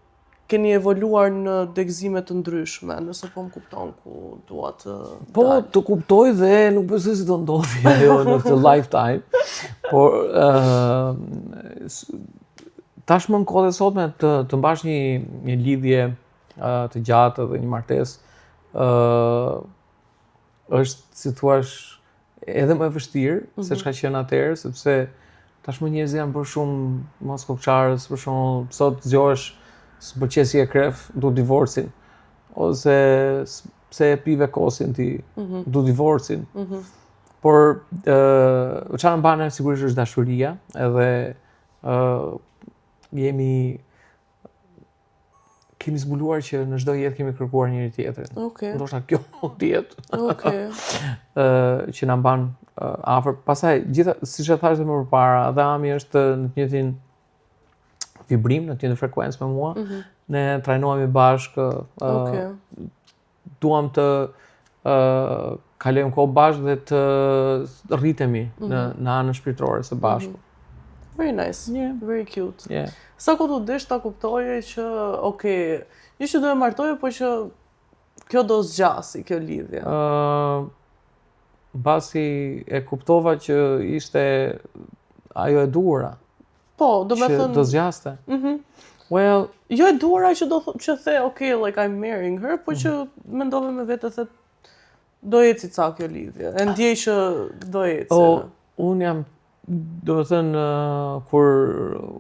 keni evoluar në degëzime të ndryshme, nëse po më kupton ku dua të Po, të kuptoj dhe nuk besoj se do ndodhi ajo në këtë lifetime. Por tashmë në kohën e sotme të mbash një lidhje të gjatë dhe një martesë është, si thua, edhe më e vështirë se çka qenë atëherë, sepse tashmë njerëzit janë bërë shumë mos kopçarës, për shembull, sot zgjohesh s'pëlqej si e kref, du divorcin. Ose pse e pive kosin ti, du divorcin. Por çfarë mban sigurisht është dashuria, edhe kemi zbuluar që në çdo jetë kemi kërkuar njëri tjetrin. Okej. Ndoshta kjo mund të jetë. Okej. Që na mban afër. Pastaj gjithë, siç e thash më përpara, dhe Ami është në të njëjtin vibrim, në të njëjtën frekuencë me mua. Ne trajnohemi bashkë. Duam të kalojmë kohë bashkë dhe të rritemi në anën shpirtërore së bashku. Very nice. Yeah. Very cute. Yeah. Sa kohë të desh ta kuptoje që, okay, jo që do e martoje, po që kjo do zgjasi, kjo lidhje. Mbasi e kuptova që ishte ajo e duhura. Po, do me thënë... Që do zgjaste. Well... Jo e duhura që do që the, okay, like I'm marrying her, po që mendove me vete, the, do eci ca kjo lidhje. E ndjej që do eci. Unë jam, do të thënë, kur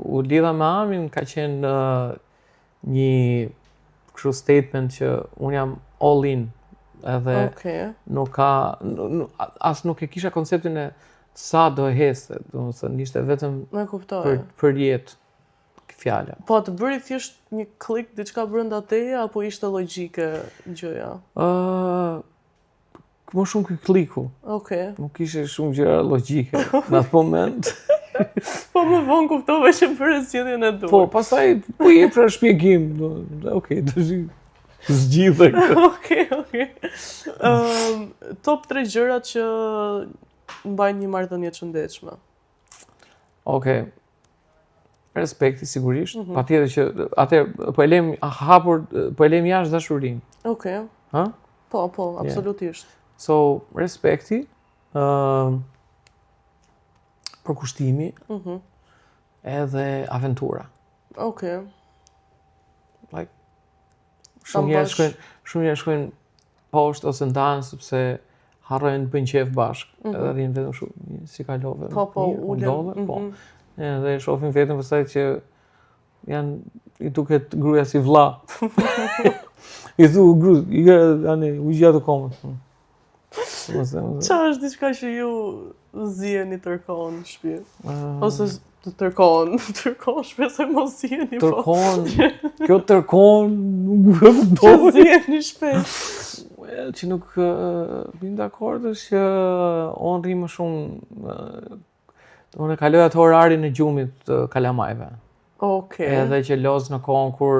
u lidha me Amin, ka qenë një kështu statement që unë jam all in, edhe nuk ka, as nuk e kisha konceptin e sa do e heste, do të thënë, ishte vetëm për jetë fjala. Po të bëri thjesht një klik diçka brenda teje apo ishte logjike gjëja? Më shumë ky kliku. Nuk ishte shumë gjëra logjike në atë moment. Po më vonë kuptova që bëre zgjedhjen e duhur. Po, pastaj po jep pra shpjegim. Okej, të zgjidhe këtë. Okej. Top 3 gjërat që mbajnë një marrëdhënie të shëndetshme. Okej. Respekti sigurisht, patjetër që atë po e lëm hapur, po e lëm jashtë dashurinë. Okej. Ha? Po, absolutisht. So, respekti, përkushtimi, edhe aventura. Okej. Like, shumë njerëz shkojnë poshtë ose ndanë sepse harrojnë të bëjnë qef bashkë, edhe rrinë vetëm shumë si kalove. Po, ulen. Po. Dhe shohin vetëm pastaj që i duket gruaja si vlla. I thu gruaja, u gjatë komës. Qa është diçka që ju ziheni tërkohën në shtëpi? Ose tërkohën shpesh e mos ziheni po. Kjo tërkohën nuk e kuptoj. Që ziheni shpesh. Që nuk bim dakord është që unë rri më shumë, unë e kaloj atë orarin e gjumit të kalamajve. Edhe që loz në kohën kur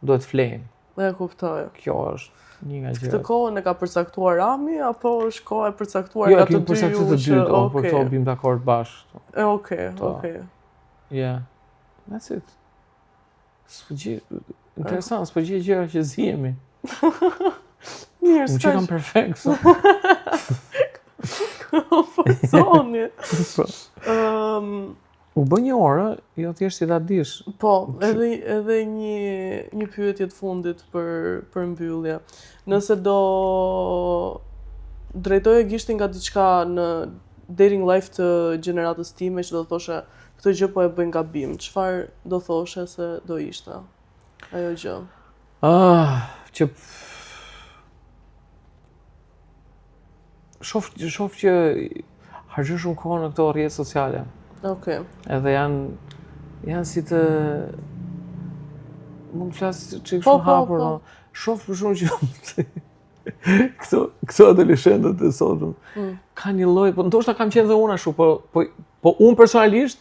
duhet flejnë. E kuptoj. Kjo është një nga gjërat. Këtë kohën e ka përcaktuar Rami, apo është koha e përcaktuar nga të dy ju? Jo, kemi përcaktuar të dytë, por këto bim dakord bashkë. Okej. Yeah, that's it. Interesant, s'pëgjej gjëra që zihemi. Mirë, s'ka. Unë që kam perfekt, Fazoni. U bë një orë, jo thjesht si ta dish. Po, edhe një pyetje të fundit për mbyllje. Nëse do drejtoje gishtin nga diçka në dating life të gjeneratës time që do thoshe këtë gjë po e bëjnë gabim, çfarë do thoshe se do ishte ajo gjë? Që shoh që harxhon shumë kohë në këto rrjete sociale. Edhe janë si të mund të flas çik shumë hapur. Shoh për shumë që këto adoleshentët e sotëm kanë një lloj, po ndoshta kam qenë dhe unë ashtu, po unë personalisht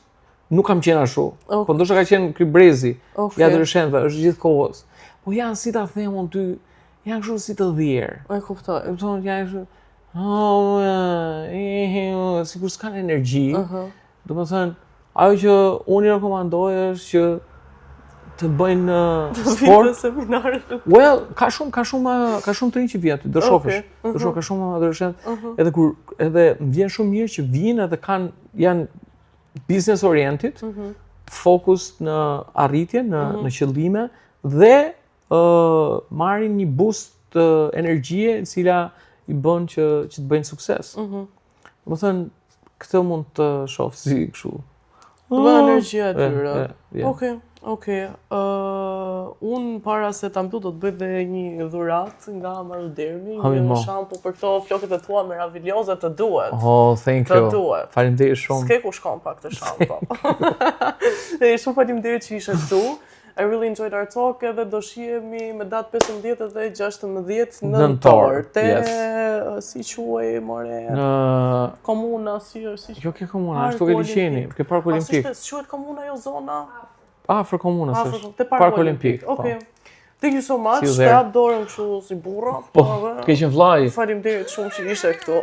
nuk kam qenë ashtu. Po ndoshta ka qenë ky brezi i adoleshentëve, është gjithkohës. Po janë si ta them unë ty, janë kështu si të dhier. E kuptoj. E kupton, janë kështu sikur s'kan energji. Do të thënë, ajo që unë i rekomandoj është që të bëjnë sport. Të seminaret. Well, ka shumë të rinj që vjen aty, do shohësh. Do shoh ka shumë adoleshent, edhe më vjen shumë mirë që vinë edhe janë business oriented, fokus në arritje, në qëllime dhe marrin një boost energjie e cila i bën që të bëjnë sukses. Do të thënë, këtë mund të shoh si kështu. Do bëj energjia e tyre. Okej. Unë para se ta mbyll do të bëj dhe një dhuratë nga Marudermi, një shampull për këto flokët e tua meravilioze të duhet. Thank you. Të duhet. Faleminderit shumë. S'ke ku shkon pak të shampull. Shumë faleminderit që ishe këtu. I really enjoyed our talk, edhe do shihemi me datë 15 dhe 16 nëntor. Si quaj, more? Komuna, si... Jo ke komuna, është ke liçeni, ke Parku Olimpik. Si quhet komuna jo zona? Afër komunës është. Te Parku Olimpik. Okej. Thank you so much. Të jap dorën kështu si burra. Po, ke qenë vllai. Faleminderit shumë që ishe këtu.